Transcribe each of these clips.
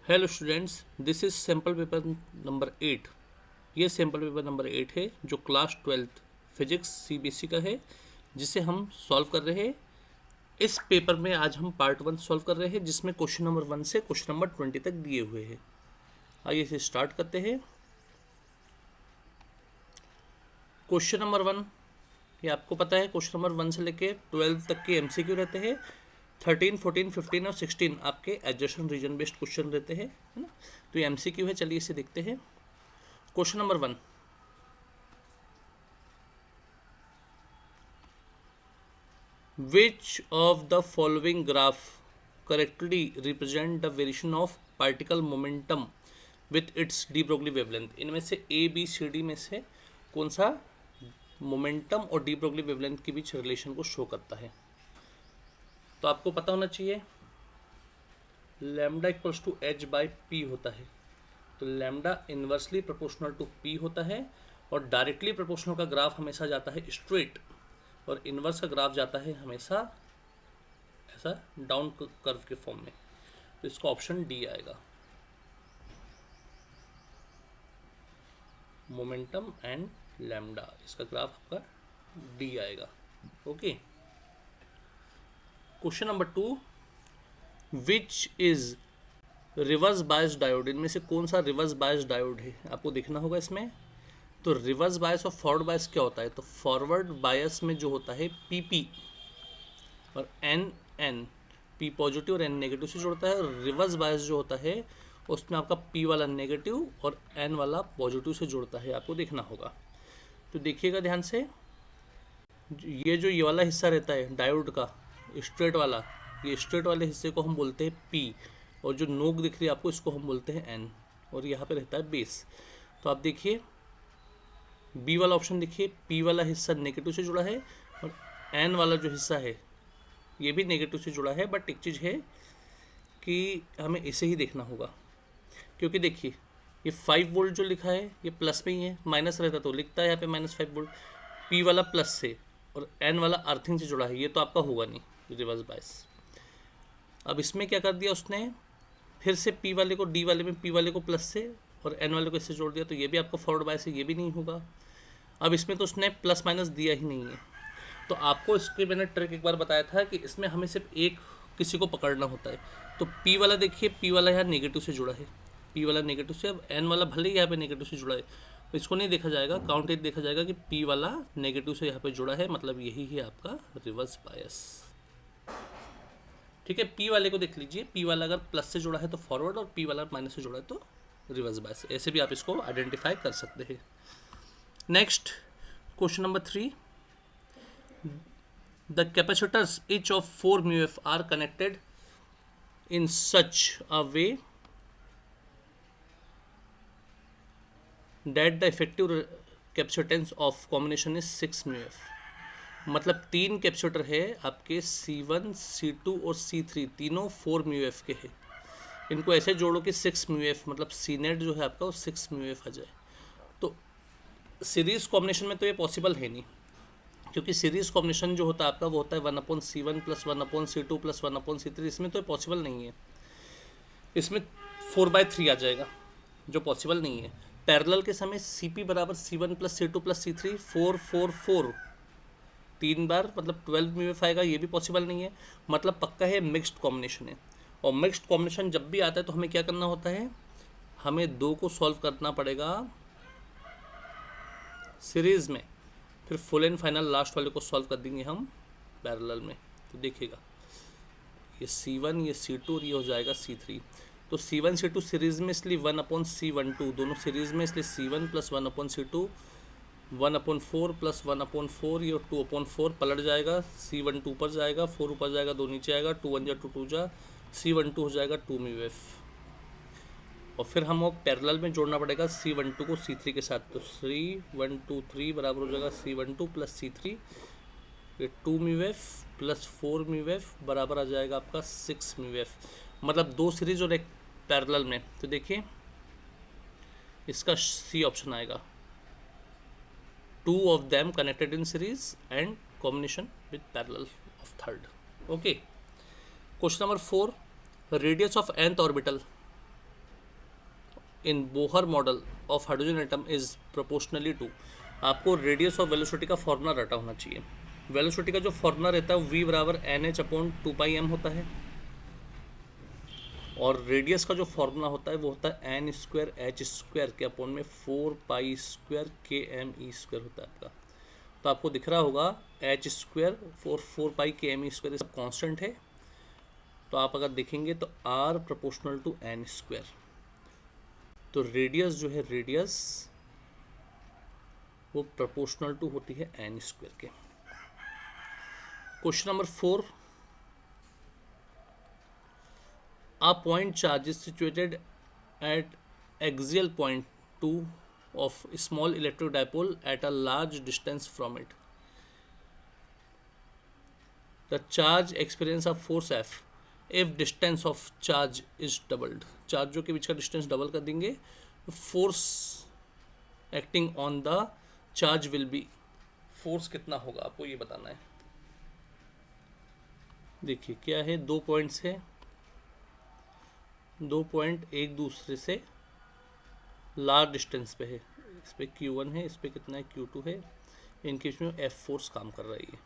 Hello students, this is sample paper number 8। ये sample paper number 8 है जो class 12 physics CBSE का है, जिसे हम सॉल्व कर रहे हैं। इस पेपर में आज हम पार्ट 1 सॉल्व कर रहे हैं, जिसमें क्वेश्चन नंबर 1 से क्वेश्चन नंबर 20 तक दिए हुए हैं। आइए इसे स्टार्ट करते हैं। क्वेश्चन नंबर 1, ये आपको पता है, क्वेश्चन नंबर 1 से लेके 12 तक के एमसीक्यू रहते हैं। 13, 14, 15 और 16 आपके एडजस्टेंट रीजन बेस्ड क्वेश्चन रहते हैं, है ना। तो ये एमसीक्यू है, चलिए इसे देखते हैं। Question number 1, which of the following graph correctly represent the variation of particle momentum with its de Broglie wavelength? इनमें से ए बी सी डी में से कौन सा मोमेंटम और डी ब्रोगली वेवलेंथ के बीच रिलेशन को शो करता है? तो आपको पता होना चाहिए lambda equals to H by P होता है। तो lambda inversely proportional to P होता है, और डायरेक्टली प्रोपोर्शनल का ग्राफ हमेशा जाता है स्ट्रेट, और इन्वर्स का ग्राफ जाता है हमेशा ऐसा डाउन कर्व के फॉर्म में। तो इसका ऑप्शन डी आएगा, मोमेंटम एंड लैम्डा, इसका ग्राफ आपका डी आएगा। Okay. Question number 2, which is reverse bias diode? इनमें से कौन सा रिवर्स बायस डायोड है, आपको देखना होगा इसमें। तो रिवर्स बायस और फॉरवर्ड बायस क्या होता है? तो फॉरवर्ड बायस में जो होता है पीपी और एन पी पॉजिटिव और एन नेगेटिव से जुड़ता है, और रिवर्स बायस जो होता है उसमें आपका पी वाला नेगेटिव और एन वाला पॉजिटिव से जुड़ता है, आपको देखना होगा। तो देखिएगा ध्यान से, ये वाला हिस्सा रहता है डायोड का स्ट्रेट वाला, ये स्ट्रेट वाले हिस्से को हम बोलते हैं पी, और जो नोक दिख रही है आपको इसको हम बोलते हैं एन, और यहाँ पे रहता है बेस। तो आप देखिए बी वाला ऑप्शन देखिए, पी वाला हिस्सा नेगेटिव से जुड़ा है और एन वाला जो हिस्सा है ये भी नेगेटिव से जुड़ा है। बट एक चीज़ है कि हमें इसे ही देखना होगा, क्योंकि देखिए ये 5 वोल्ट जो लिखा है ये प्लस में ही है, माइनस रहता तो लिखता है यहाँ पे -5 वोल्ट। पी वाला प्लस से और एन वाला अर्थिंग से जुड़ा है, ये तो आपका होगा नहीं रिवर्स बायस। अब इसमें क्या कर दिया उसने, फिर से पी वाले को डी वाले में पी वाले को प्लस से और एन वाले को इससे जोड़ दिया, तो ये भी आपका फॉरवर्ड बायस है, ये भी नहीं होगा। अब इसमें तो उसने प्लस माइनस दिया ही नहीं है। तो आपको इसके मैंने ट्रिक एक बार बताया था कि इसमें हमें सिर्फ एक किसी को पकड़ना होता है। तो पी वाला देखिए, पी वाला यहाँ नेगेटिव से जुड़ा है, पी वाला नेगेटिव से, अब एन वाला भले ही यहाँ पे नेगेटिव से जुड़ा है, तो इसको नहीं देखा जाएगा, काउंट इट देखा जाएगा कि पी वाला नेगेटिव से यहाँ पे जुड़ा है, मतलब यही है आपका रिवर्स बायस। ठीक है, पी वाले को देख लीजिए, पी वाला अगर प्लस से जुड़ा है तो फॉरवर्ड, और पी वाला माइनस से जुड़ा है तो रिवर्स बायस। ऐसे भी आप इसको आइडेंटिफाई कर सकते हैं। Next question number 3, the capacitors each of 4 μF are connected in such a way that the effective capacitance of combination is 6 μF। मतलब 3 कैपेसिटर है आपके C1, C2 और C3, तीनों 4 μF के हैं। इनको ऐसे जोड़ो कि 6 μF, मतलब सी नेट जो है आपका वो 6 μF आ जाए। तो सीरीज कॉम्बिनेशन में तो ये पॉसिबल है नहीं, क्योंकि सीरीज कॉम्बिनेशन जो होता है आपका वो होता है 1/C1 + 1/C2 + 1/C3, इसमें तो पॉसिबल नहीं है। इसमें 4/3 आ जाएगा, जो पॉसिबल नहीं है। पैरेलल के समय CP = C1 + C2 + C3, 4 4 4 3 बार, मतलब 12 μF आएगा, ये भी पॉसिबल नहीं है। मतलब पक्का है मिक्स्ड कॉम्बिनेशन है, और मिक्स्ड कॉम्बिनेशन जब भी आता है तो हमें क्या करना होता है, हमें 2 को सॉल्व करना पड़ेगा सीरीज़ में, फिर फुल एंड फाइनल लास्ट वाले को सॉल्व कर देंगे हम पैरेलल में। तो देखिएगा ये C1, ये C2 और ये हो जाएगा C3। तो C1 C2 सीरीज़ में, इसलिए 1/C12 दोनों सीरीज़ में, इसलिए C1 + 1/C2 1/4 + 1/4, ये 2/4 पलट जाएगा, C12 ऊपर जाएगा, 4 ऊपर जाएगा, 2 नीचे आएगा, 2 1 जा 2 2 जा, C12 हो जाएगा 2 μF। और फिर हम पैरेलल में जोड़ना पड़ेगा C12 को C3 के साथ। तो 3 1 2 3 बराबर हो जाएगा C12 + C3, ये 2 μF + 4 μF बराबर आ जाएगा आपका 6 μF। मतलब 2 सीरीज और एक पैरेलल में। तो देखिए इसका सी ऑप्शन आएगा, 2 of them connected in series and combination with parallel of third। Okay. Question number 4, radius of nth orbital in Bohr model of hydrogen atom is proportionally to, आपको radius और velocity का formula रटा होना चाहिए। Velocity का जो formula रहता है v बराबर NH/2πm होता है, और रेडियस का जो फॉर्मूला होता है वो होता है n² के अपॉन में 4π² km² होता है आपका। तो आपको दिख रहा होगा h² 4π km² ये सब कॉन्स्टेंट है। तो आप अगर देखेंगे तो r प्रोपोर्शनल टू n², तो रेडियस जो है रेडियस वो प्रोपोर्शनल टू होती है n² के। Question number 4, a point charge is situated at axial point 2 of a small electric dipole at a large distance from it. The charge experience a force F if distance of charge is doubled. चार्जों के बीच का distance double कर देंगे तो force acting on the charge will be, force कितना होगा आपको ये बताना है। देखिए क्या है, 2 पॉइंट्स है, 2 पॉइंट एक दूसरे से लार्ज डिस्टेंस पे है, इस पे Q1 है, इस पे कितना है Q2 है, इनके बीच में F फोर्स काम कर रही है।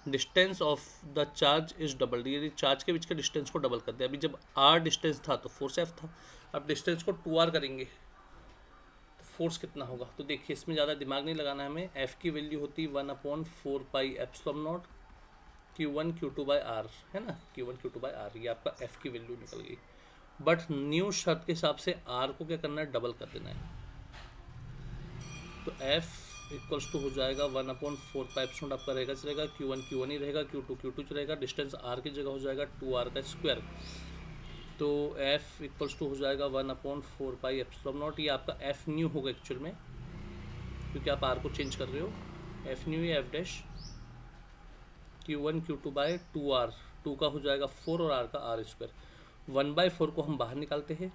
Distance of the charge is double, ये चार्ज के बीच के डिस्टेंस को डबल कर दिया। अभी जब R डिस्टेंस था तो फोर्स F था, अब डिस्टेंस को 2R करेंगे तो फोर्स कितना होगा। तो देखिए इसमें ज़्यादा दिमाग नहीं लगाना है हमें। F की वैल्यू होती है 1/4πε0 Q1 Q2/R है ना, Q1 Q2/R, ये आपका F की वैल्यू निकल गई। बट न्यू शर्त के हिसाब से R को क्या करना है, डबल कर देना है। तो F इक्वल्स टू हो जाएगा 1/4πε0 आपका रहेगा चलेगा, Q1 Q1 ही रहेगा, Q2 Q2 रहेगा, डिस्टेंस R की जगह हो जाएगा 2R का स्क्वायर। तो F इक्वल्स टू हो जाएगा 1/4πε0, ये आपका F न्यू होगा एक्चुअल में, क्योंकि आप R को चेंज कर रहे हो। F न्यू या F डैश Q1 Q2/2R, 2 का हो जाएगा 4 और R का R²। 1/4 को हम बाहर निकालते हैं,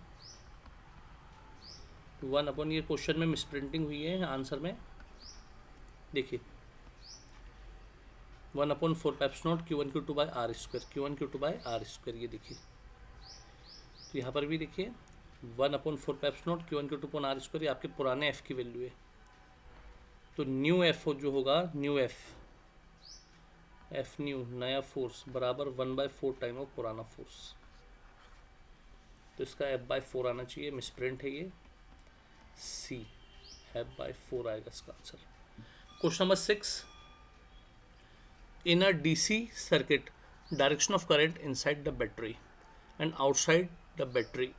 1 ये क्वेश्चन में मिसप्रिंटिंग हुई है आंसर में, देखिए 1/4πε0 Q1 Q2/R², Q1 Q2/R², ये देखिए। तो यहाँ पर भी देखिए 1/4πε0 Q1 Q2/R², ये आपके पुराने F की वैल्यू है। तो न्यू F जो होगा, न्यू F न्यू नया फोर्स बराबर 1/4 टाइम ऑफ पुराना फोर्स। तो इसका F/4 आना चाहिए, मिसप्रिंट है ये, C F/4 आएगा इसका answer. Question number 6, in a DC circuit direction of current inside the battery and outside the battery.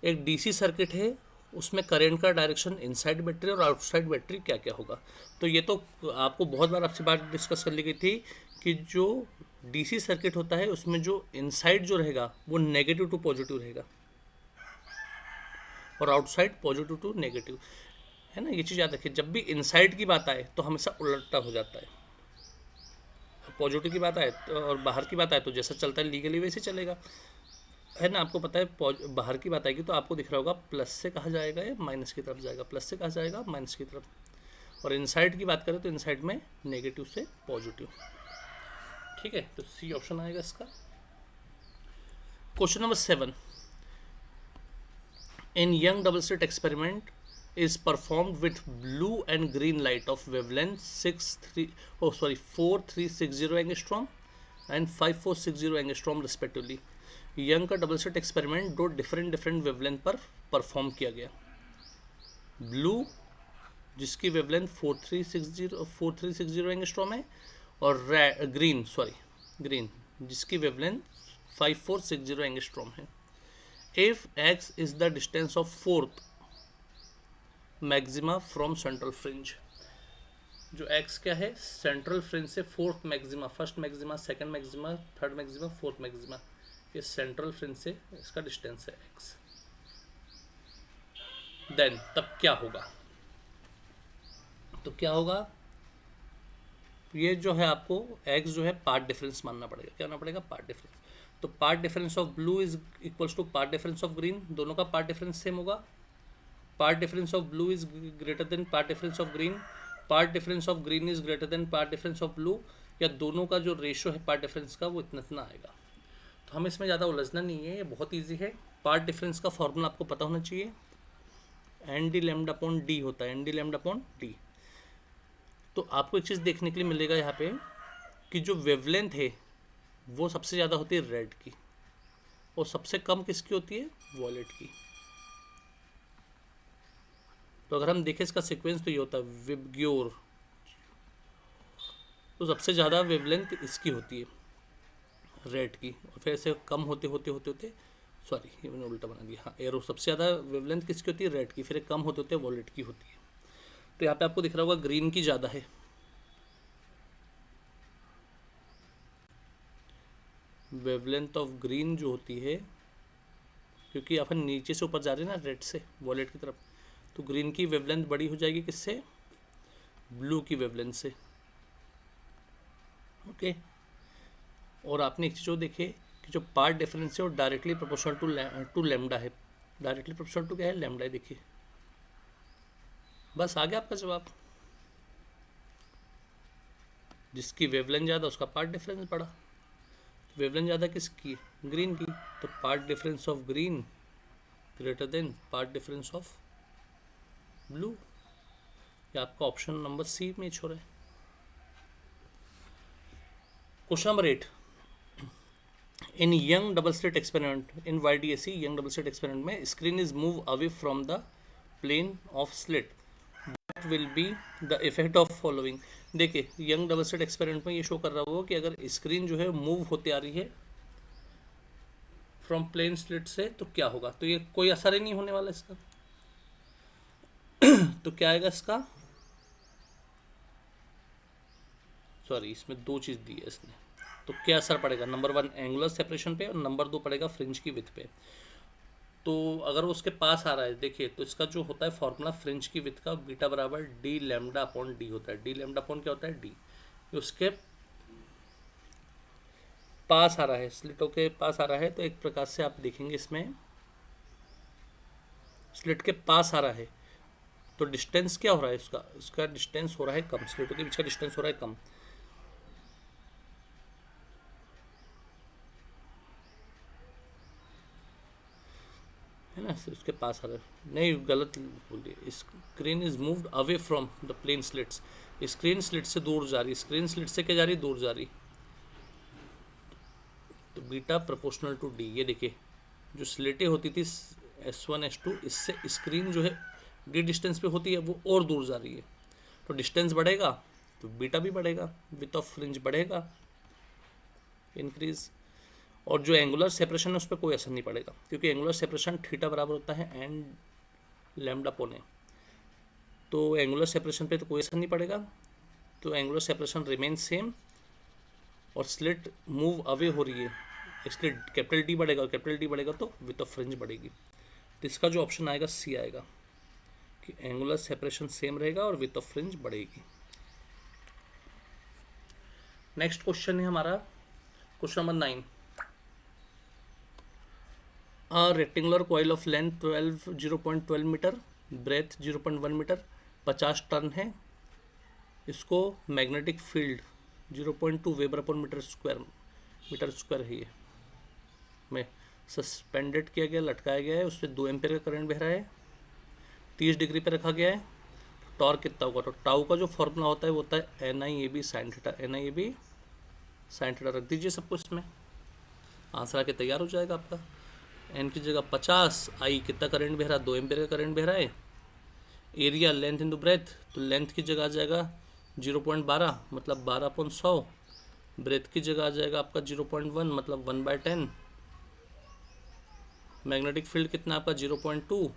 एक DC सर्किट है, उसमें करंट का डायरेक्शन इनसाइड बैटरी और आउटसाइड बैटरी क्या क्या होगा। तो ये तो आपको बहुत बार आपसे बात डिस्कस कर ली गई थी कि जो DC सर्किट होता है उसमें जो इनसाइड जो रहेगा वो नेगेटिव टू पॉजिटिव रहेगा और आउटसाइड पॉजिटिव टू नेगेटिव, है ना। ये चीज़ याद रखिए, जब भी इनसाइड की बात आए तो हमेशा उलटा हो जाता है, पॉजिटिव की बात आए और बाहर की बात आए तो जैसा चलता है लीगली वैसे चलेगा, है ना। आपको पता है बाहर की बात आएगी तो आपको दिख रहा होगा प्लस से कहा जाएगा या माइनस की तरफ जाएगा, प्लस से कहा जाएगा माइनस की तरफ, और इनसाइड की बात करें तो इनसाइड में नेगेटिव से पॉजिटिव, ठीक है। तो C ऑप्शन आएगा इसका। Question number 7, in young double slit experiment is performed with blue and green light of wavelength 4360 angstrom and 5460 angstrom respectively। Young का double slit experiment 2 different wavelength पर perform किया गया। ब्लू जिसकी वेवलेंथ 4360 एंगस्ट्रॉम है, और green जिसकी wavelength 5460 angstrom है। If x is the distance of fourth maxima from central fringe, जो x क्या है, सेंट्रल फ्रिंज से fourth maxima, first maxima, second maxima, third maxima, fourth maxima, ये सेंट्रल फ्रिंज से इसका डिस्टेंस है x। देन तब क्या होगा, तो क्या होगा, ये जो है आपको x जो है पार्ट डिफरेंस मानना पड़ेगा। क्या मानना पड़ेगा, पार्ट डिफरेंस। तो part difference of blue is equals to part difference of green, दोनों का पार्ट डिफरेंस सेम होगा। Part difference of blue is greater than part difference of green, part difference of green is greater than part difference of blue, या दोनों का जो ratio है path difference का वो इतना आएगा। तो हमें इसमें ज़्यादा उलझना नहीं है, ये बहुत ईजी है। पार्ट डिफरेंस का फॉर्मूला आपको पता होना चाहिए, N D lambda upon D होता है, N D lambda upon D. तो आपको एक चीज़ देखने के लिए मिलेगा यहाँ पे कि जो वेवलेंथ है वो सबसे ज़्यादा होती है रेड की, और सबसे कम किसकी होती है, वॉयलेट की। तो अगर हम देखें इसका सीक्वेंस तो ये होता है विबग्योर, तो सबसे ज़्यादा वेवलेंथ इसकी होती है रेड की, और फिर ऐसे कम होते होते होते होते सॉरी ये मैंने उल्टा बना दिया, हाँ एरो सबसे ज़्यादा वेवलेंथ किसकी होती है, रेड की, फिर कम होते होते वॉयलेट की होती है। तो यहाँ पे आपको दिख रहा होगा ग्रीन की ज़्यादा है, वेवलेंथ ऑफ ग्रीन जो होती है, क्योंकि अपन नीचे से ऊपर जा रहे हैं ना रेड से वॉयलेट की तरफ, तो ग्रीन की वेवलेंथ बड़ी हो जाएगी किससे, ब्लू की वेवलेंथ से। ओके, और आपने एक चीज़ और देखे कि जो पार्ट डिफरेंस है वो डायरेक्टली प्रोपोर्शनल टू लैम्डा है, डायरेक्टली प्रोपोर्शनल टू क्या है, लैम्डा है। देखिए बस आ गया आपका जवाब, जिसकी वेवलेंथ ज़्यादा उसका पार्ट डिफरेंस बड़ा। वेवलेंथ ज़्यादा किसकी, ग्रीन की, तो part difference of green greater than part difference of blue. ये आपका ऑप्शन नंबर सी में छोड़ है। Question number 8, in young double slit experiment, in YDAC young double slit experiment में screen is move away from the plane of slit, what will be the effect of following. देखिए young double slit experiment में ये show कर रहा होगा कि अगर screen जो है मूव होते आ रही है फ्रॉम प्लेन स्लिट से तो क्या होगा, तो ये कोई असर ही नहीं होने वाला इसका। तो क्या आएगा इसका, सॉरी इसमें दो चीज़ दी है इसने, तो क्या असर पड़ेगा, नंबर 1 एंगुलर सेपरेशन पे और नंबर 2 पड़ेगा फ्रिंज की विड्थ पे। तो अगर वो उसके पास आ रहा है, देखिए तो इसका जो होता है फॉर्मूला फ्रिंज की विड्थ का, बीटा बराबर डी लैम्डा अपॉन डी होता है। डी लैम्डा अपॉन क्या होता है, डी। उसके पास आ रहा है, स्लिटों के पास आ रहा है, तो एक प्रकार से आप देखेंगे इसमें स्लिट के पास आ रहा है तो डिस्टेंस क्या हो रहा है इसका, इसका डिस्टेंस हो रहा है कम, स्लिटों के बीच का डिस्टेंस हो रहा है कम, है ना, उसके पास आ रहा है, नहीं गलत बोल दिया, screen is moved away from the plane slits, screen slit से दूर जा रही, स्क्रीन स्लिट से क्या जा रही, दूर जा रही, तो बीटा प्रोपोर्शनल टू डी। ये देखिए जो स्लेटें होती थी S1 S2, इससे स्क्रीन जो है डी डिस्टेंस पे होती है, वो और दूर जा रही है, तो डिस्टेंस बढ़ेगा तो बीटा भी बढ़ेगा, विथ ऑफ फ्रिंज बढ़ेगा, इंक्रीज। और जो एंगुलर सेपरेशन है उस पर कोई असर नहीं पड़ेगा, क्योंकि एंगुलर सेपरेशन थीटा बराबर होता है एन लैम्डा पोने, तो एंगुलर सेपरेशन पे तो कोई असर नहीं पड़ेगा, तो एंगुलर सेपरेशन रिमेन सेम, और स्लिट मूव अवे हो रही है इसलिए कैपिटल डी बढ़ेगा, और कैपिटल डी बढ़ेगा तो विथ ऑफ फ्रिंज बढ़ेगी। तो इसका जो ऑप्शन आएगा सी आएगा कि एंगुलर सेपरेशन सेम रहेगा और विथ ऑफ फ्रिंज बढ़ेगी। नेक्स्ट क्वेश्चन है हमारा question number 9, a rectangular coil of length 0.12 metre, breadth 0.1 metre, 50 turn है, इसको magnetic field 0.2 weber upon metre square है, ये में सस्पेंडेड किया गया, लटकाया गया है, उस पर 2 एम्पेयर का करंट बह रहा है, 30 डिग्री पे रखा गया है, टॉर्क कितना होगा, तो टाउ का जो फॉर्मूला होता है वो होता है NIAB sine theta, NIAB sine theta रख दीजिए सबको, इसमें आंसर आके तैयार हो जाएगा आपका। एन की जगह 50, आई कितना करंट बह रहा है, 2 एम्पेयर का करंट बह रहा है, एरिया लेंथ इंटू ब्रेथ, तो लेंथ की जगह आ जाएगा 0.12 मतलब 12/100, ब्रेथ की जगह आ जाएगा आपका 0.1 मतलब 1/10, मैग्नेटिक फील्ड कितना आपका 0.2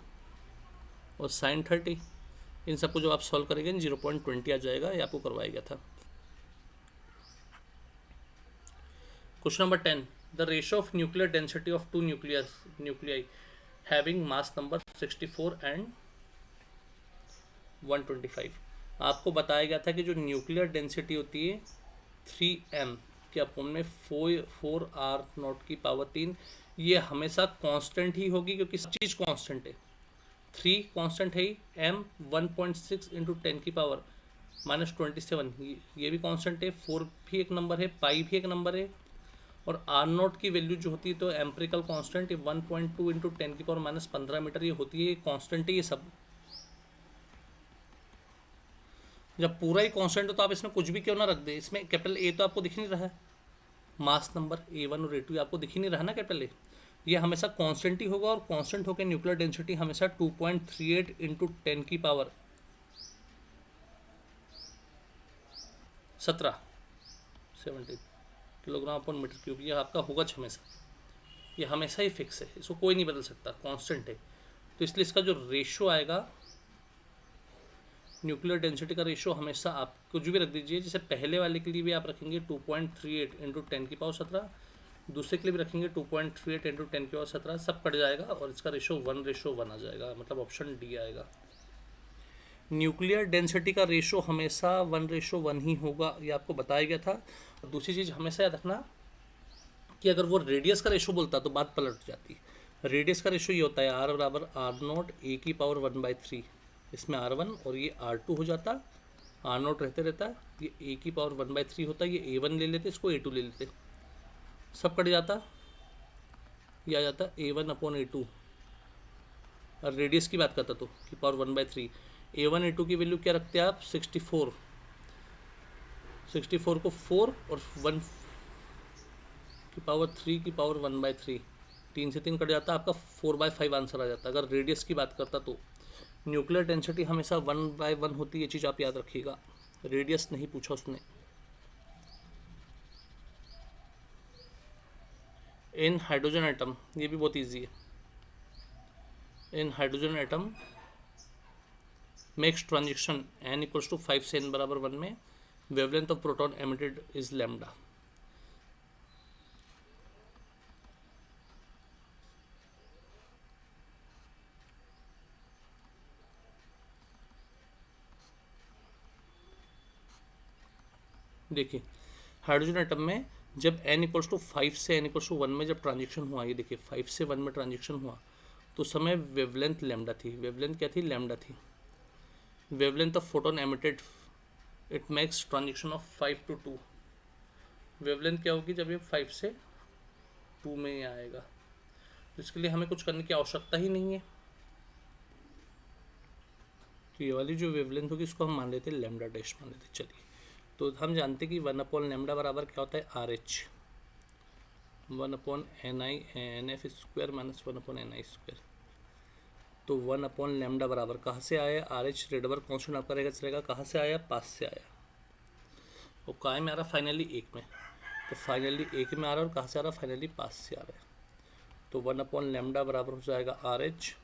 और साइन 30, इन सबको जो आप सॉल्व करेंगे 0.20 आ जाएगा, ये आपको करवाया गया था। Question number 10, the ratio of nuclear density of 2 nuclei having mass number 64 and 125। आपको बताया गया था कि जो न्यूक्लियर डेंसिटी होती है 3m के अपोन में 4r0 ये हमेशा कांस्टेंट ही होगी, क्योंकि सब चीज़ कांस्टेंट है, 3 कांस्टेंट है ही, m 1.6 इंटू 10⁻⁻27 ये भी कांस्टेंट है, 4 भी एक नंबर है, पाई भी एक नंबर है, और आर नॉट की वैल्यू जो होती है तो एम्पिरिकल कांस्टेंट 1.2 इंटू 10⁻15 मीटर ये होती है, ये कांस्टेंट है ये सब। जब पूरा ही कांस्टेंट हो तो आप इसमें कुछ भी क्यों ना रख दे, इसमें कैपिटल ए तो आपको दिख नहीं रहा है, मास नंबर A1 और A2 आपको दिख ही नहीं रहा ना कैपिटल ए, ये हमेशा कांस्टेंट ही होगा और कांस्टेंट होकर न्यूक्लियर डेंसिटी हमेशा 2.38 इंटू 10⁻17 किलोग्राम पर मीटर क्यूब, ये आपका होगा हमेशा, ये हमेशा ही फिक्स है, इसको कोई नहीं बदल सकता, कांस्टेंट है। तो इसलिए इसका जो रेशो आएगा न्यूक्लियर डेंसिटी का रेशो हमेशा आप कुछ भी रख दीजिए, जैसे पहले वाले के लिए भी आप रखेंगे 2.38 इंटू 10⁻17, दूसरे के लिए भी रखेंगे 2.38 इंटू 10⁻17, सब कट जाएगा और इसका रेशो 1:1 आ जाएगा, मतलब ऑप्शन डी आएगा। न्यूक्लियर डेंसिटी का रेशो हमेशा 1:1 ही होगा, ये आपको बताया गया था। और दूसरी चीज़ हमेशा याद रखना कि अगर वो रेडियस का रेशो बोलता तो बात पलट जाती। रेडियस का रेशो ये होता है R बराबर R0 A⁻1/3, इसमें R1 और ये R2 हो जाता, R0 रहते रहता है, ये A⁻1/3 होता है, ये A1 ले लेते, इसको A2 ले लेते, सब कट जाता, ये आ जाता A1/A2। और रेडियस की बात करता तो की पावर 1/3, A1 A2 की वैल्यू क्या रखते हैं आप 64 को 4 और 1 की पावर 3 की पावर 1/3, 3 से 3 कट जाता, आपका 4/5 आंसर आ जाता। अगर रेडियस की बात करता तो न्यूक्लियर डेंसिटी हमेशा 1/1 होती है, ये चीज़ आप याद रखिएगा, रेडियस नहीं पूछा उसने। इन हाइड्रोजन एटम, ये भी बहुत ईजी है, in hydrogen atom makes transaction n = 5 से n = 1 में wavelength of proton emitted is lambda. देखिए हाइड्रोजन एटम में जब n = 5 से n = 1 में जब ट्रांजेक्शन हुआ, ये देखिए 5 से 1 में ट्रांजेक्शन हुआ तो समय वेवलेंथ लैम्डा थी, वेवलेंथ क्या थी, लैम्डा थी। Wavelength of photon emitted it makes transaction of 5 to 2, wavelength क्या होगी जब ये 5 से 2 में आएगा, तो इसके लिए हमें कुछ करने की आवश्यकता ही नहीं है। तो ये वाली जो वेवलेंथ होगी इसको हम मान लेते हैं लैम्डा डैश मान लेते। चलिए तो हम जानते हैं कि 1/λ बराबर क्या होता है RH, 1/NF² माइनस 1/NI²। तो 1/λ बराबर कहाँ से आया, RH रेडबर कॉन्स्टेंट आपका रहेगा, चलेगा कहाँ से आया, पास से आया, और काय में आ रहा फाइनली 1 में, तो फाइनली 1 में आ रहा है और कहाँ से आ रहा है, फाइनली पास से आ रहा है। तो 1/λ बराबर हो जाएगा RH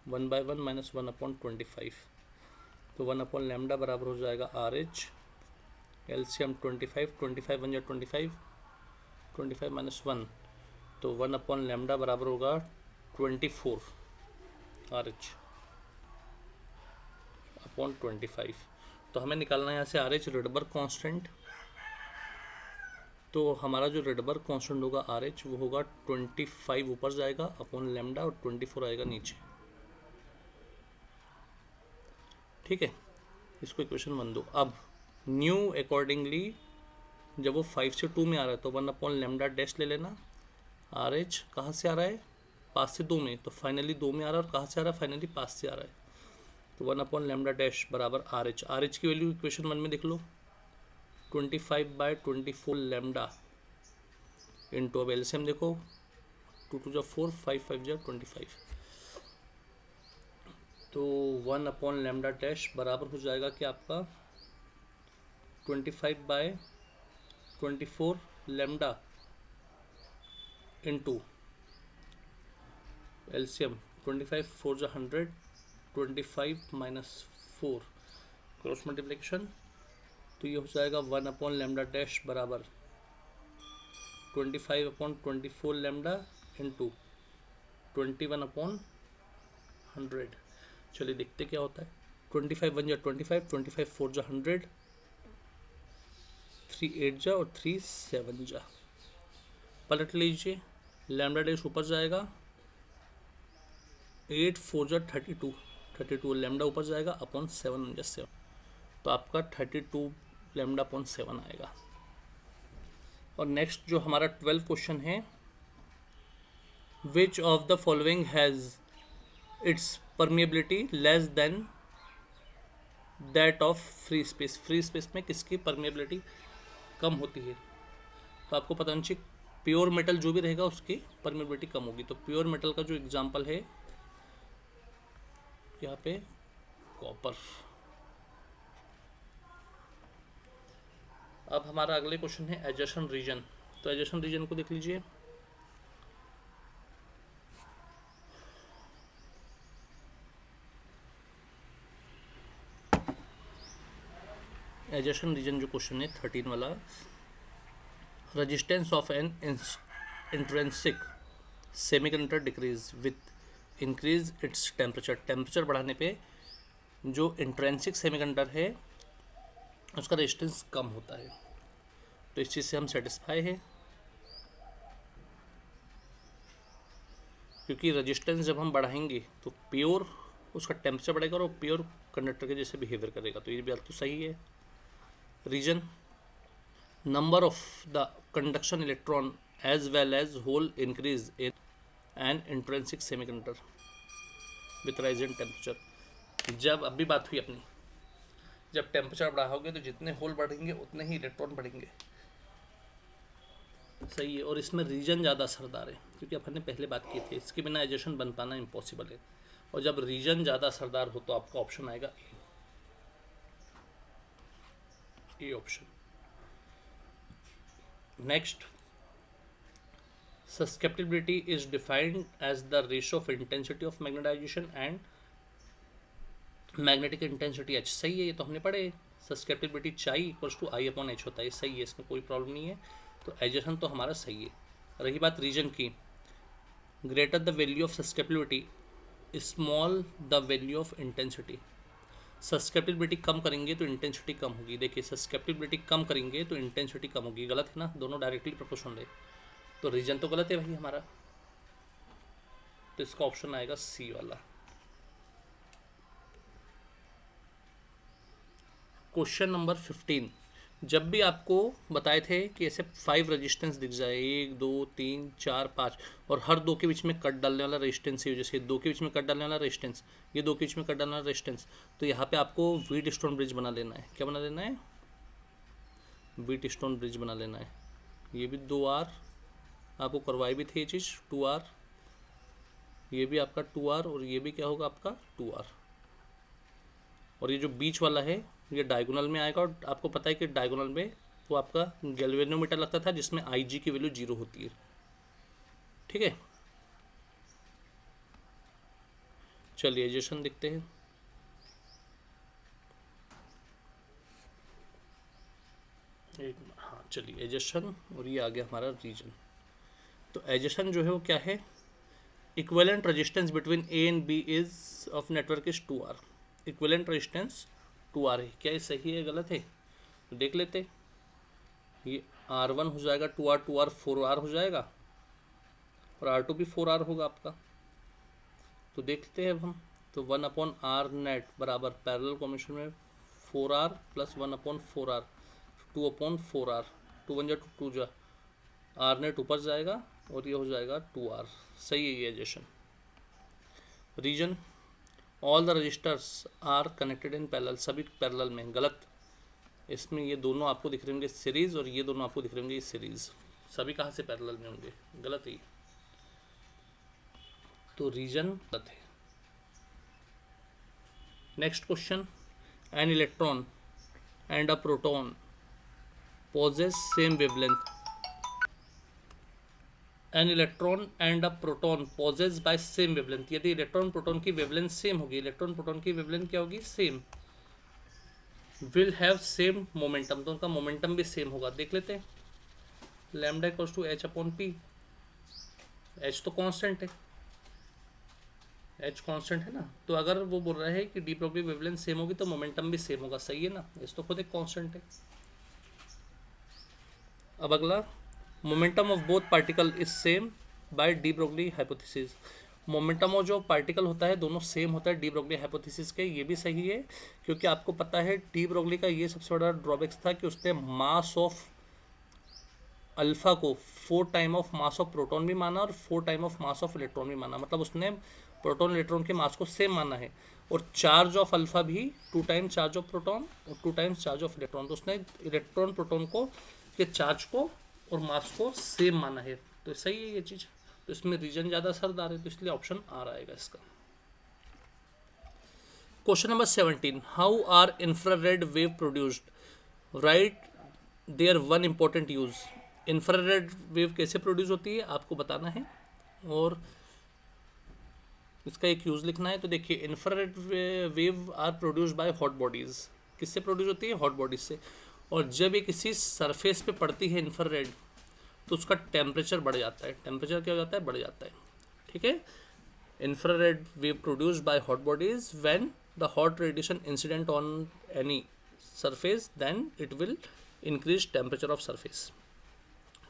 1/1 माइनस 1/25, तो 1/λ बराबर हो जाएगा RH LCM 25, 25 1 या 25, 25 माइनस 1, तो 1/λ बराबर होगा 24 RH अपॉन 25। तो हमें निकालना है यहाँ से RH रेडबर कांस्टेंट, तो हमारा जो रेडबर कांस्टेंट होगा RH वो होगा 25 ऊपर जाएगा अपॉन लैम्डा और 24 आएगा नीचे। ठीक है, इसको इक्वेशन 1 दो। अब न्यू अकॉर्डिंगली जब वो 5 से 2 में आ रहा है तो 1/λ डैश ले लेना, RH कहाँ से आ रहा है, पास से 2 में, तो फाइनली 2 में आ रहा है और कहाँ से आ रहा है, फाइनली पास से आ रहा है, तो 1/λ डैश बराबर RH की वैल्यू इक्वेशन 1 में देख लो 25/24 लैम्डा इंटू, अब एलसीएम देखो 2 2 4 5 5 25, तो 1/λ डैश बराबर हो जाएगा कि आपका 25/24 lambda into LCM 25 4 100, 25 minus 4 cross multiplication, तो ये हो जाएगा 1/λ डैश बराबर 25/24 लैम्डा इंटू 21/100। चलिए देखते क्या होता है, 25 1 जा 25, 25 4 जा 100, 3 8 जा और 3 7 जा, पलट लीजिए, लैम्डा डैश ऊपर जाएगा, 8 4 जा 32 लैम्डा ऊपर जाएगा अपॉन 7 जा 7, तो आपका 32 लैम्डा अपॉन 7 आएगा। और नेक्स्ट जो हमारा 12 क्वेश्चन है, which of the following has its permeability less than that of free space. Free space में किसकी परमिएबिलिटी कम होती है? तो आपको पता नहीं चाहिए, प्योर मेटल जो भी रहेगा उसकी परमिएबिलिटी कम होगी। तो प्योर मेटल का जो एग्जांपल है यहाँ पे कॉपर। अब हमारा अगले क्वेश्चन है एडजेसेंट रीजन। तो एडजेसेंट रीजन को देख लीजिए। एडजेसेंट रीजन जो क्वेश्चन है 13 वाला, resistance of N intrinsic semiconductor decrease with increase its temperature. Temperature बढ़ाने पे जो इंट्रिंसिक सेमीकंडक्टर है उसका रेजिस्टेंस कम होता है। तो इस चीज़ से हम सेटिस्फाई है, क्योंकि रेजिस्टेंस जब हम बढ़ाएंगे तो प्योर उसका टेम्परेचर बढ़ेगा और वो प्योर कंडक्टर के जैसे बिहेवियर करेगा। तो ये बात तो सही है। Reason, number of the conduction electron as well as hole increase in an intrinsic semiconductor with rise in temperature. जब अभी बात हुई अपनी, जब टेम्परेचर बढ़ाओगे तो जितने होल बढ़ेंगे उतने ही इलेक्ट्रॉन बढ़ेंगे। सही है। और इसमें रीजन ज़्यादा असरदार है, क्योंकि अपन ने पहले बात की थी इसके बिना एडजेशन बन पाना इम्पॉसिबल है। और जब रीजन ज़्यादा असरदार हो तो आपका ऑप्शन आएगा A option. Next, susceptibility is defined as the ratio of intensity of magnetization and magnetic intensity H. सही है, ये तो हमने पढ़े। Susceptibility chi equals to I upon H होता है। सही है, इसमें कोई प्रॉब्लम नहीं है। तो एडजेशन तो हमारा सही है। रही बात रीजन की, greater the value of susceptibility small the value of intensity. Susceptibility कम करेंगे तो इंटेंसिटी कम होगी। देखिए, सस्केप्टिबिलिटी कम करेंगे तो इंटेंसिटी कम होगी। गलत है ना, दोनों डायरेक्टली प्रोपोर्शनल है। तो रीजन तो गलत है भाई हमारा। तो इसका ऑप्शन आएगा सी वाला। क्वेश्चन नंबर 15, जब भी आपको बताए थे कि ऐसे 5 रेजिस्टेंस दिख जाए, 1 2 3 4 5, और हर दो के बीच में कट डालने वाला रेजिस्टेंस है, जैसे 2 के बीच में कट डालने वाला रेजिस्टेंस, ये 2 के बीच में कट डालने वाला रेजिस्टेंस, तो यहाँ पे आपको व्हीट स्टोन ब्रिज बना लेना है। क्या बना लेना है? व्हीट स्टोन ब्रिज बना लेना है। ये भी 2R आपको करवाई भी थी ये चीज़, 2R, ये भी आपका 2R, और ये भी क्या होगा आपका 2R। और ये जो बीच वाला है ये डायगोनल में आएगा। और आपको पता है कि डायगोनल में वो आपका गैल्वेनोमीटर लगता था जिसमें IG की वैल्यू 0 होती है। ठीक है, चलिए एडजेशन देखते हैं। हाँ चलिए, एडजेशन, और ये आ गया हमारा रीजन। तो एडजेशन जो है वो क्या है? Equivalent resistance between A and B is of network is 2R। Equivalent resistance 2R है। क्या ये सही है गलत है? तो देख लेते। ये R1 हो जाएगा 2R, 2R 4R हो जाएगा, और R2 भी 4R होगा आपका। तो देखते हैं अब हम। तो 1/R नेट बराबर पैरेलल कॉम्बिनेशन में 4R प्लस 1/4R, 2/4R, 2 1 जा 2 जा, R नेट ऊपर जाएगा और ये हो जाएगा 2R। सही है ये assertion. Reason, all the resistors are connected in parallel. सभी पैरेलल में। गलत। इसमें ये दोनों आपको दिख रहे होंगे सीरीज, और ये दोनों आपको दिख रहे होंगे सीरीज। सभी कहाँ से पैरेलल में होंगे? गलत है। तो रीजन गलत है। Next question, an electron and a proton possess same wavelength. An electron and a proton possess by same wavelength. यदि इलेक्ट्रॉन प्रोटॉन की वेवलेंथ सेम होगी, इलेक्ट्रॉन प्रोटॉन की वेवलेंथ क्या होगी? Same. Will have same momentum, तो उनका momentum भी same होगा। देख लेते हैं। Lambda equals to H/P। H तो कांस्टेंट है, H कांस्टेंट है ना। तो अगर वो बोल रहा है कि डी ब्रोगली वेवलेंथ सेम होगी तो मोमेंटम भी सेम होगा। सही है ना, H तो खुद एक कांस्टेंट है। अब अगला, momentum of both particle is same by de Broglie hypothesis. Momentum of जो पार्टिकल होता है दोनों सेम होता है डी ब्रोगली हाइपोथेसिस के। ये भी सही है, क्योंकि आपको पता है डी ब्रोगली का ये सबसे बड़ा ड्रॉबैक्स था कि उसने मास ऑफ अल्फा को 4 time of mass of proton भी माना और 4 time of mass of electron भी माना, मतलब उसने प्रोटॉन इलेक्ट्रॉन के मास को सेम माना है। और चार्ज ऑफ अल्फा भी 2 टाइम्स चार्ज ऑफ प्रोटॉन और 2 टाइम्स चार्ज ऑफ इलेक्ट्रॉन, तो उसने इलेक्ट्रॉन प्रोटॉन को के चार्ज को और मास को सेम माना है। तो सही है ये चीज़, तो इसमें रीजन ज़्यादा असरदार है, तो इसलिए ऑप्शन आ रहेगा इसका। Question number 17, how are infrared wave produced, write their one important use. Infrared wave कैसे प्रोड्यूस होती है आपको बताना है और इसका एक यूज़ लिखना है। तो देखिए, infrared wave are produced by hot bodies. किससे प्रोड्यूस होती है? हॉट बॉडीज से। और जब ये किसी सरफेस पे पड़ती है इंफ्रारेड, तो उसका टेम्परेचर बढ़ जाता है। टेम्परेचर क्या हो जाता है? बढ़ जाता है। ठीक है। Infrared wave produced by hot bodies when the hot radiation incident on any surface, then it will increase temperature of surface.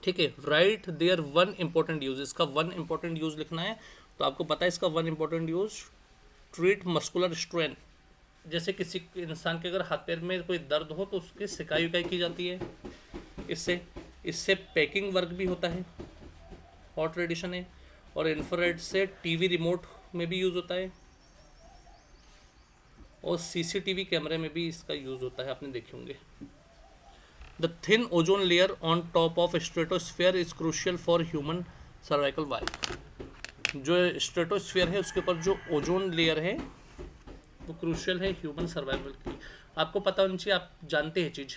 ठीक है। Write their one important use, इसका वन इंपॉर्टेंट यूज लिखना है। तो आपको पता है इसका one important use, treat muscular strain. जैसे किसी इंसान के अगर हाथ पैर में कोई दर्द हो तो उसकी सिकाई उकाई की जाती है इससे पैकिंग वर्क भी होता है, हॉट रेडिएशन है। और इंफ्रारेड से टीवी रिमोट में भी यूज़ होता है और सीसीटीवी कैमरे में भी इसका यूज़ होता है, आपने देखे होंगे। The thin ozone layer on top of stratosphere is crucial for human survival. Why, जो स्ट्रेटोस्फीयर है उसके ऊपर जो ओजोन लेयर है वो क्रूशियल है ह्यूमन सर्वाइवल की। आपको पता होना चाहिए, आप जानते हैं चीज़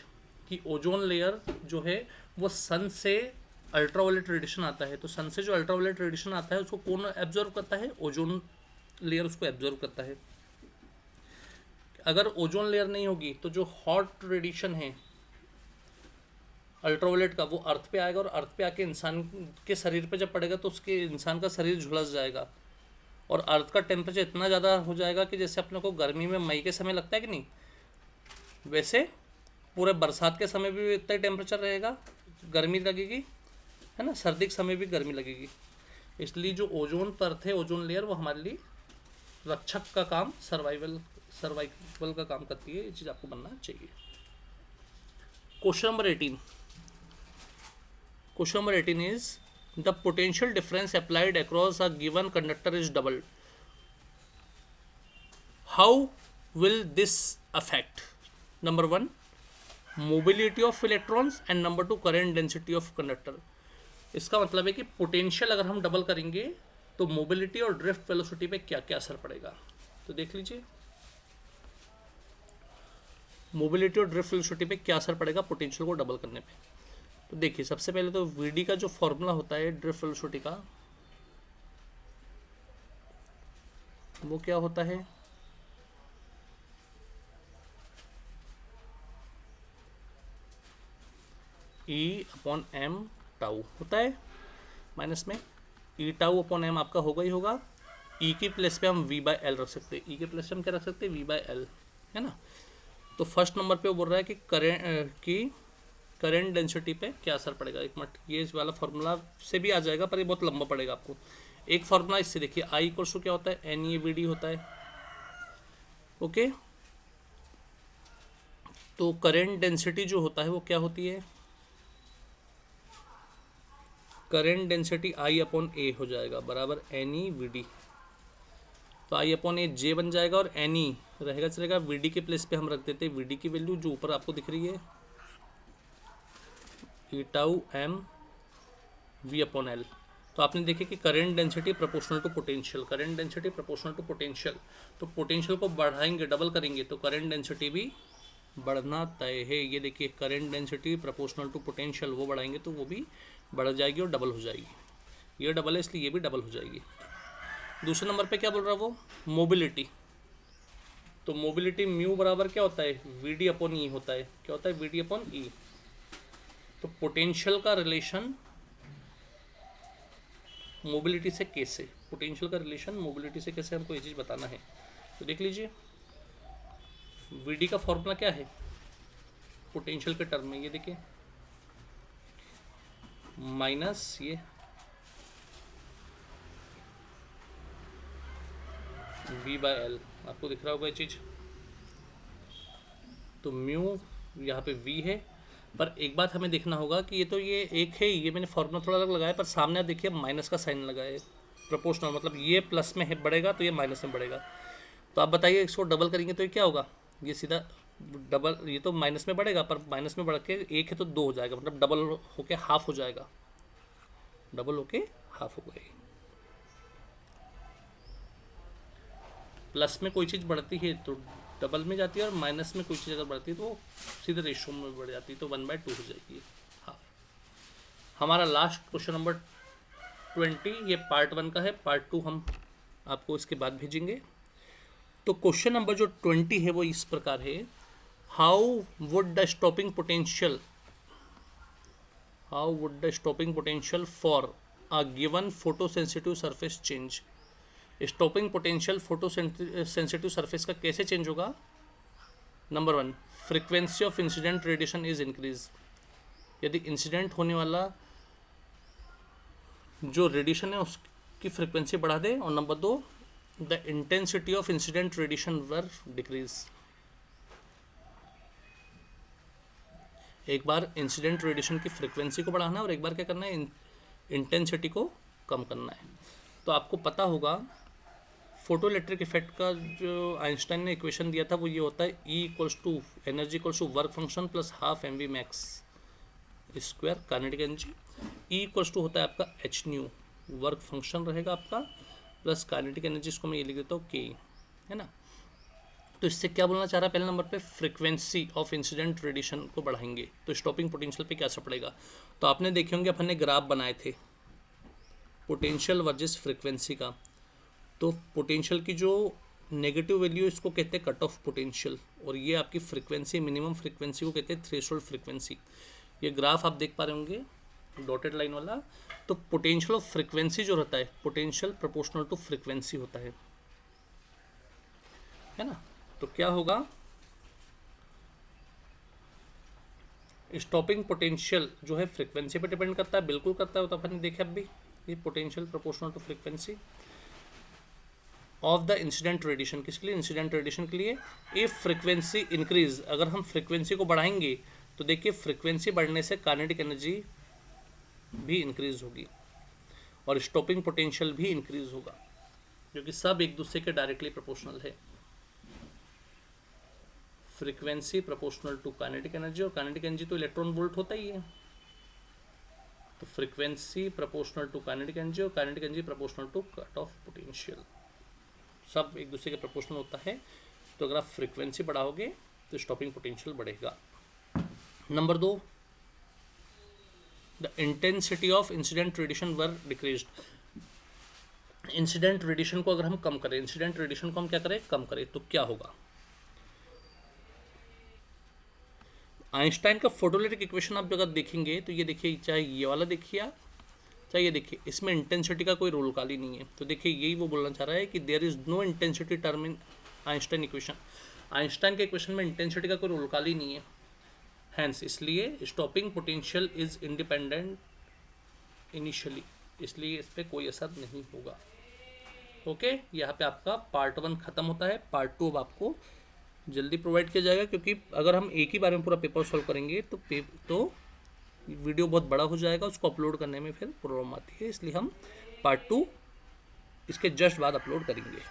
कि ओजोन लेयर जो है वो सन से अल्ट्रावायलेट रेडिएशन आता है। तो सन से जो अल्ट्रावायलेट रेडिएशन आता है उसको कौन एब्जॉर्व करता है? ओजोन लेयर उसको एब्जॉर्व करता है। अगर ओजोन लेयर नहीं होगी तो जो हॉट रेडिएशन है अल्ट्रावायलेट का वो अर्थ पे आएगा और अर्थ पे आके इंसान के शरीर पे जब पड़ेगा तो उसके इंसान का शरीर झुलस जाएगा और अर्थ का टेम्परेचर इतना ज़्यादा हो जाएगा कि जैसे अपने को गर्मी में मई के समय लगता है कि नहीं, वैसे पूरे बरसात के समय भी इतना ही टेम्परेचर रहेगा, गर्मी लगेगी, है ना। सर्दी के समय भी गर्मी लगेगी। इसलिए जो ओजोन परत है, ओजोन लेयर, वो हमारे लिए रक्षक का काम, सर्वाइवल का काम करती है। ये चीज़ आपको बनना चाहिए। Question number 18 is the potential difference applied across a given conductor is doubled. How will this affect? Number 1, mobility of electrons and number 2, current density of conductor. इसका मतलब है कि पोटेंशियल अगर हम डबल करेंगे तो मोबिलिटी और ड्रिफ्ट वेलोसिटी पे क्या क्या असर पड़ेगा। तो देख लीजिए, मोबिलिटी और ड्रिफ्ट वेलोसिटी पे क्या असर पड़ेगा पोटेंशियल को डबल करने पे। तो देखिए, सबसे पहले तो वीडी का जो फॉर्मूला होता है ड्रिफ्ट वेलोसिटी का, वो क्या होता है? E/m टाउ होता है, माइनस में ई टाउ अपॉन एम आपका होगा ही होगा। ई की प्लेस पे हम V/L रख सकते हैं, ई के प्लेस पे हम क्या रख सकते हैं? V/L, है ना। तो फर्स्ट नंबर पे वो बोल रहा है कि करंट डेंसिटी पे क्या असर पड़ेगा। एक मिनट, ये इस वाला फार्मूला से भी आ जाएगा पर ये बहुत लंबा पड़ेगा आपको। एक फार्मूला इससे देखिए, आई इक्वल्स टू क्या होता है? NeVd होता है। ओके, तो करंट डेंसिटी जो होता है वो क्या होती है? करंट डेंसिटी I/A हो जाएगा बराबर NeVd। तो I/A J बन जाएगा और Ne रहेगा चलेगा। Vd के प्लेस पे हम रख देते हैं Vd की वैल्यू जो ऊपर आपको दिख रही है, E टाउ m V/L। तो आपने देखे कि current density proportional to potential, current density proportional to potential. तो पोटेंशियल को बढ़ाएंगे, डबल करेंगे तो करंट डेंसिटी भी बढ़ना तय है। ये देखिए, current density proportional to potential, वो बढ़ाएंगे तो वो भी बढ़ जाएगी और डबल हो जाएगी। ये डबल है इसलिए ये भी डबल हो जाएगी। दूसरे नंबर पे क्या बोल रहा है वो? मोबिलिटी। तो मोबिलिटी म्यू बराबर क्या होता है? Vd/E होता है। क्या होता है? Vd/E। तो पोटेंशियल का रिलेशन मोबिलिटी से कैसे, पोटेंशियल का रिलेशन मोबिलिटी से कैसे, हमको ये चीज़ बताना है। तो देख लीजिए, Vd का फॉर्मूला क्या है पोटेंशियल के टर्म में? ये देखिए, माइनस ये V/L, आपको दिख रहा होगा ये चीज़। तो म्यू यहाँ पे V है पर एक बात हमें देखना होगा कि ये एक है, ये मैंने फॉर्मूला थोड़ा अलग लगाया, पर सामने आप देखिए माइनस का साइन लगा है, प्रोपोर्शनल, मतलब ये प्लस में है बढ़ेगा तो ये माइनस में बढ़ेगा। तो आप बताइए इसको डबल करेंगे तो ये क्या होगा, ये सीधा डबल, ये तो माइनस में बढ़ेगा पर माइनस में बढ़ के एक है तो दो हो जाएगा, मतलब डबल होके हाफ हो जाएगा, डबल होके हाफ हो गई। प्लस में कोई चीज़ बढ़ती है तो डबल में जाती है, और माइनस में कोई चीज़ अगर बढ़ती है तो सीधे रेशो में बढ़ जाती है, तो 1/2 हो जाएगी हाफ। हमारा लास्ट क्वेश्चन नंबर 20, ये पार्ट 1 का है, पार्ट 2 हम आपको इसके बाद भेजेंगे। तो क्वेश्चन नंबर जो 20 है वो इस प्रकार है, how would the stopping potential for a given photo sensitive surface change. Stopping potential photo sensitive surface का कैसे चेंज होगा। Number 1, frequency of incident radiation is increase, यदि इंसिडेंट होने वाला जो रेडिएशन है उसकी फ्रीक्वेंसी बढ़ा दे। और number 2, the intensity of incident radiation were decrease. एक बार इंसिडेंट रेडिएशन की फ्रीक्वेंसी को बढ़ाना है और एक बार क्या करना है, इंटेंसिटी को कम करना है। तो आपको पता होगा फोटो इलेक्ट्रिक इफेक्ट का जो आइंस्टाइन ने इक्वेशन दिया था वो ये होता है, E equals to energy equals to work function plus half mv max square kinetic energy. E equals to होता है आपका h न्यू, वर्क फंक्शन रहेगा आपका, प्लस काइनेटिक एनर्जी, इसको मैं ये लिख देता हूँ k, है ना। तो इससे क्या बोलना चाह रहा है, पहले नंबर पे फ्रीक्वेंसी ऑफ इंसिडेंट रेडिएशन को बढ़ाएंगे तो स्टॉपिंग पोटेंशियल पे क्या असर पड़ेगा। तो आपने देखे होंगे अपन ने ग्राफ बनाए थे पोटेंशियल वर्सेस फ्रीक्वेंसी का। तो पोटेंशियल की जो नेगेटिव वैल्यू इसको कहते हैं कट ऑफ पोटेंशियल, और ये आपकी फ्रीक्वेंसी, मिनिमम फ्रीक्वेंसी को कहते हैं थ्रेशोल्ड फ्रीक्वेंसी। ये ग्राफ आप देख पा रहे होंगे डॉटेड लाइन वाला। तो पोटेंशियल ऑफ फ्रीक्वेंसी जो रहता है, पोटेंशियल प्रोपोर्शनल टू फ्रीक्वेंसी होता है ना। तो क्या होगा, स्टॉपिंग पोटेंशियल जो है फ्रीक्वेंसी पे डिपेंड करता है, बिल्कुल करता है, तो अपन ने देखा अभी, ये potential proportional to frequency of the incident radiation. किसके लिए, इंसिडेंट रेडिएशन के लिए। इफ फ्रीक्वेंसी इंक्रीज, अगर हम फ्रीक्वेंसी को बढ़ाएंगे तो देखिए फ्रीक्वेंसी बढ़ने से काइनेटिक एनर्जी भी इंक्रीज होगी और स्टॉपिंग पोटेंशियल भी इंक्रीज होगा, क्योंकि सब एक दूसरे के डायरेक्टली प्रोपोर्शनल है। Frequency proportional to kinetic energy, और काइनेटिक एनर्जी तो इलेक्ट्रॉन वोल्ट होता ही है। तो frequency proportional to kinetic energy और kinetic energy proportional to cut off potential, सब एक दूसरे के प्रोपोर्शनल होता है। तो अगर आप फ्रीक्वेंसी बढ़ाओगे तो स्टॉपिंग पोटेंशियल बढ़ेगा। Number 2, the intensity of incident radiation were decreased. Incident radiation को अगर हम कम करें, इंसिडेंट रेडिएशन को हम क्या करें, कम करें, तो क्या होगा। आइंस्टाइन का फोटोइलेक्ट्रिक इक्वेशन आप अगर देखेंगे तो ये देखिए, चाहे ये वाला देखिए आप, चाहे ये देखिए, इसमें इंटेंसिटी का कोई रोल काली नहीं है। तो देखिए यही वो बोलना चाह रहा है कि there is no intensity term in Einstein equation. Einstein के इक्वेशन में इंटेंसिटी का कोई रोल काली नहीं है, हैंस इसलिए stopping potential is independent initially, इसलिए इस पर कोई असर नहीं होगा। ओके, यहाँ पे आपका पार्ट 1 खत्म होता है। पार्ट 2 अब आपको जल्दी प्रोवाइड किया जाएगा, क्योंकि अगर हम एक ही बारे में पूरा पेपर सॉल्व करेंगे तो वीडियो बहुत बड़ा हो जाएगा, उसको अपलोड करने में फिर प्रॉब्लम आती है, इसलिए हम पार्ट 2 इसके जस्ट बाद अपलोड करेंगे।